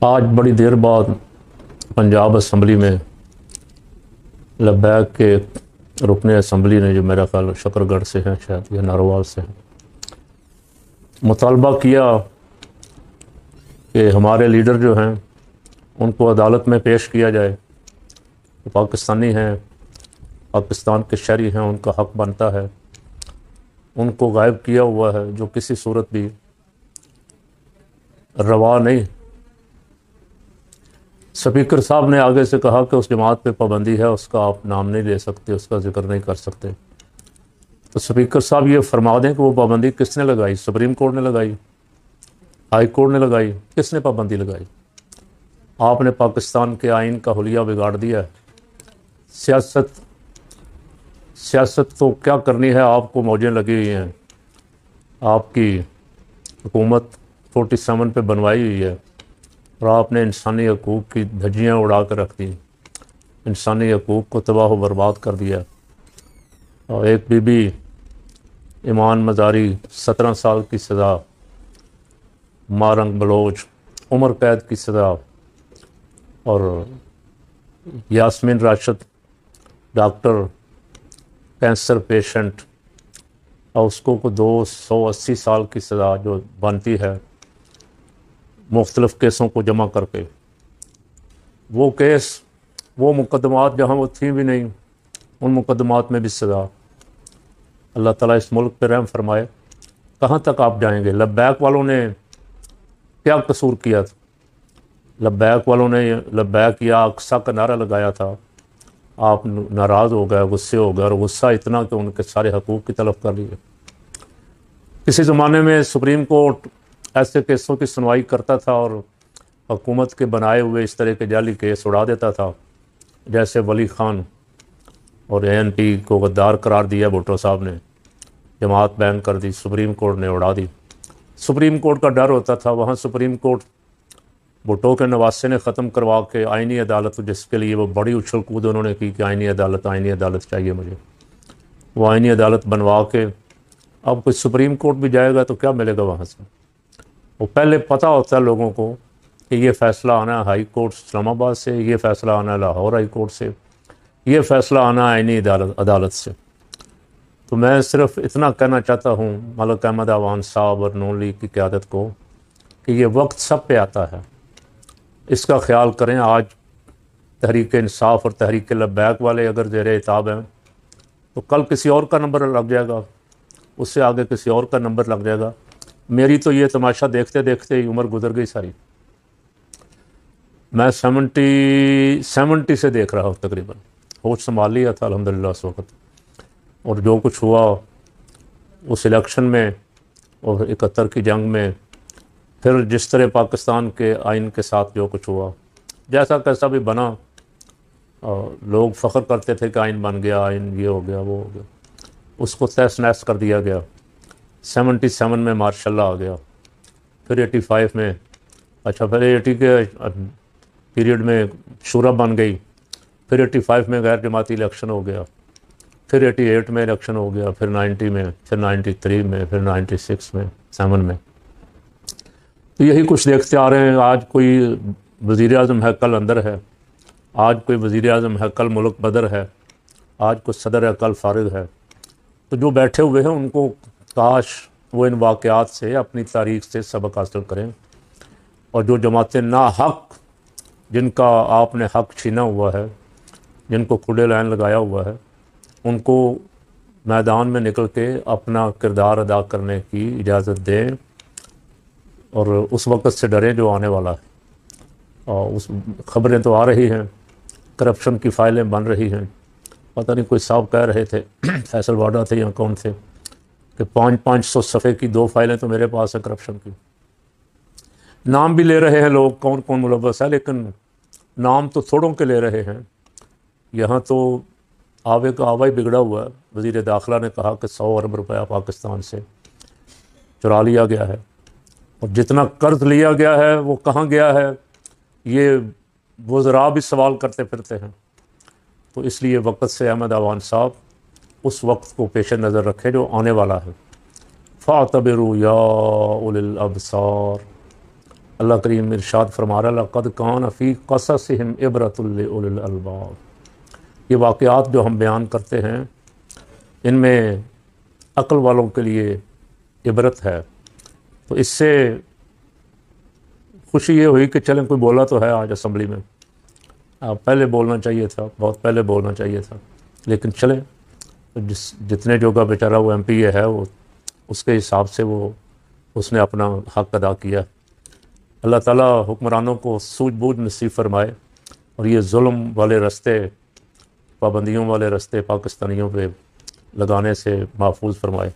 آج بڑی دیر بعد پنجاب اسمبلی میں لبیک کے رکن اسمبلی نے، جو میرا خیال شکر گڑھ سے ہیں شاید یا ناروال سے ہیں، مطالبہ کیا کہ ہمارے لیڈر جو ہیں ان کو عدالت میں پیش کیا جائے۔ وہ پاکستانی ہیں، پاکستان کے شہری ہیں، ان کا حق بنتا ہے۔ ان کو غائب کیا ہوا ہے، جو کسی صورت بھی روا نہیں۔ سپیکر صاحب نے آگے سے کہا کہ اس جماعت پہ پابندی ہے، اس کا آپ نام نہیں لے سکتے، اس کا ذکر نہیں کر سکتے۔ تو سپیکر صاحب یہ فرما دیں کہ وہ پابندی کس نے لگائی؟ سپریم کورٹ نے لگائی؟ ہائی کورٹ نے لگائی؟ کس نے پابندی لگائی؟ آپ نے پاکستان کے آئین کا حلیہ بگاڑ دیا ہے۔ سیاست تو کیا کرنی ہے، آپ کو موجیں لگی ہوئی ہیں۔ آپ کی حکومت 47 پہ بنوائی ہوئی ہے اور آپ نے انسانی حقوق کی دھجیاں اڑا کر رکھ دی، انسانی حقوق کو تباہ و برباد کر دیا۔ اور ایک بی بی ایمان مزاری 17 سال کی سزا، مارنگ بلوچ عمر قید کی سزا، اور Yasmin Rashid doctor cancer patient, اور اس کو 280 سال کی سزا جو بنتی ہے مختلف کیسوں کو جمع کر کے۔ وہ کیس، وہ مقدمات جہاں وہ تھیں بھی نہیں، ان مقدمات میں بھی سزا۔ اللہ تعالیٰ اس ملک پہ رحم فرمائے۔ کہاں تک آپ جائیں گے؟ لبیک والوں نے کیا قصور کیا تھا؟ لبیک والوں نے لبیک یا اقصیٰ کا نعرہ لگایا تھا، آپ ناراض ہو گئے، غصے ہو گئے، اور غصہ اتنا کہ ان کے سارے حقوق کی تلف کر لیے۔ کسی زمانے میں سپریم کورٹ ایسے کیسوں کی سنوائی کرتا تھا اور حکومت کے بنائے ہوئے اس طرح کے جعلی کیس اڑا دیتا تھا، جیسے ولی خان اور ANP کو غدار قرار دیا بھٹو صاحب نے، جماعت بین کر دی، سپریم کورٹ نے اڑا دی۔ سپریم کورٹ کا ڈر ہوتا تھا، وہاں سپریم کورٹ بھٹو کے نواسے نے ختم کروا کے آئینی عدالت، جس کے لیے وہ بڑی اچھل کود انہوں نے کی کہ آئینی عدالت چاہیے مجھے، وہ آئینی عدالت بنوا کے اب کوئی سپریم کورٹ بھی جائے گا تو کیا ملے گا وہاں سے؟ وہ پہلے پتہ ہوتا ہے لوگوں کو کہ یہ فیصلہ آنا ہے ہائی کورٹ اسلام آباد سے، یہ فیصلہ آنا ہے لاہور ہائی کورٹ سے، یہ فیصلہ آنا ہے آئینی عدالت سے۔ تو میں صرف اتنا کہنا چاہتا ہوں ملک احمد اعوان صاحب اور نون لیگ کی قیادت کو کہ یہ وقت سب پہ آتا ہے، اس کا خیال کریں۔ آج تحریک انصاف اور تحریک لبیک والے اگر زیر عتاب ہیں تو کل کسی اور کا نمبر لگ جائے گا، اس سے آگے کسی اور کا نمبر لگ جائے گا۔ میری تو یہ تماشا دیکھتے دیکھتے ہی عمر گزر گئی ساری۔ میں 70 سے دیکھ رہا ہوں تقریباً، ہوش سنبھال لیا تھا الحمدللہ اس وقت، اور جو کچھ ہوا اس الیکشن میں اور 71 کی جنگ میں، پھر جس طرح پاکستان کے آئین کے ساتھ جو کچھ ہوا، جیسا کیسا بھی بنا، لوگ فخر کرتے تھے کہ آئین بن گیا، آئین یہ ہو گیا وہ ہو گیا، اس کو تہس نہس کر دیا گیا۔ 77 میں مارشل لا آ گیا، پھر 85 میں، اچھا پھر 80 کے پیریڈ میں شورا بن گئی، پھر 85 میں غیر جماعتی الیکشن ہو گیا، پھر 88 میں الیکشن ہو گیا، پھر 90 میں، پھر 93 میں، پھر 96 میں، 7 میں۔ تو یہی کچھ دیکھتے آ رہے ہیں۔ آج کوئی وزیر اعظم ہے، کل اندر ہے، آج کوئی وزیر اعظم ہے، کل ملک بدر ہے، آج کوئی صدر ہے، کل فارغ ہے۔ تو جو بیٹھے ہوئے ہیں ان کو کاش وہ ان واقعات سے، اپنی تاریخ سے سبق حاصل کریں، اور جو جماعتیں ناحق، جن کا آپ نے حق چھینا ہوا ہے، جن کو کھلے لائن لگایا ہوا ہے، ان کو میدان میں نکل کے اپنا کردار ادا کرنے کی اجازت دیں، اور اس وقت سے ڈریں جو آنے والا ہے۔ اور اس خبریں تو آ رہی ہیں، کرپشن کی فائلیں بن رہی ہیں۔ پتہ نہیں کوئی صاحب کہہ رہے تھے، فیصل واڈا تھے یا کون تھے، کہ 500 صفحے کی 2 فائلیں تو میرے پاس ہیں کرپشن کی۔ نام بھی لے رہے ہیں لوگ کون کون ملوث ہے، لیکن نام تو تھوڑوں کے لے رہے ہیں۔ یہاں تو آوے کا آوا ہی بگڑا ہوا ہے۔ وزیر داخلہ نے کہا کہ 100 ارب روپیہ پاکستان سے چرا لیا گیا ہے، اور جتنا قرض لیا گیا ہے وہ کہاں گیا ہے، یہ وزراء بھی سوال کرتے پھرتے ہیں۔ تو اس لیے وقت سے احمد اعوان صاحب اس وقت کو پیش نظر رکھے جو آنے والا ہے۔ فاعتبروا یا اولی الابصار، اللہ کریم ارشاد فرما رہا لقد کان فی قصصہم عبرۃ لأولی الالباب، یہ واقعات جو ہم بیان کرتے ہیں ان میں عقل والوں کے لیے عبرت ہے۔ تو اس سے خوشی یہ ہوئی کہ چلیں کوئی بولا تو ہے آج اسمبلی میں، پہلے بولنا چاہیے تھا، بہت پہلے بولنا چاہیے تھا، لیکن چلیں جتنے جوگا بیچارہ وہ ایم پی ہے وہ اس کے حساب سے اس نے اپنا حق ادا کیا۔ اللہ تعالیٰ حکمرانوں کو سوجھ بوجھ نصیب فرمائے اور یہ ظلم والے رستے، پابندیوں والے رستے پاکستانیوں پہ لگانے سے محفوظ فرمائے۔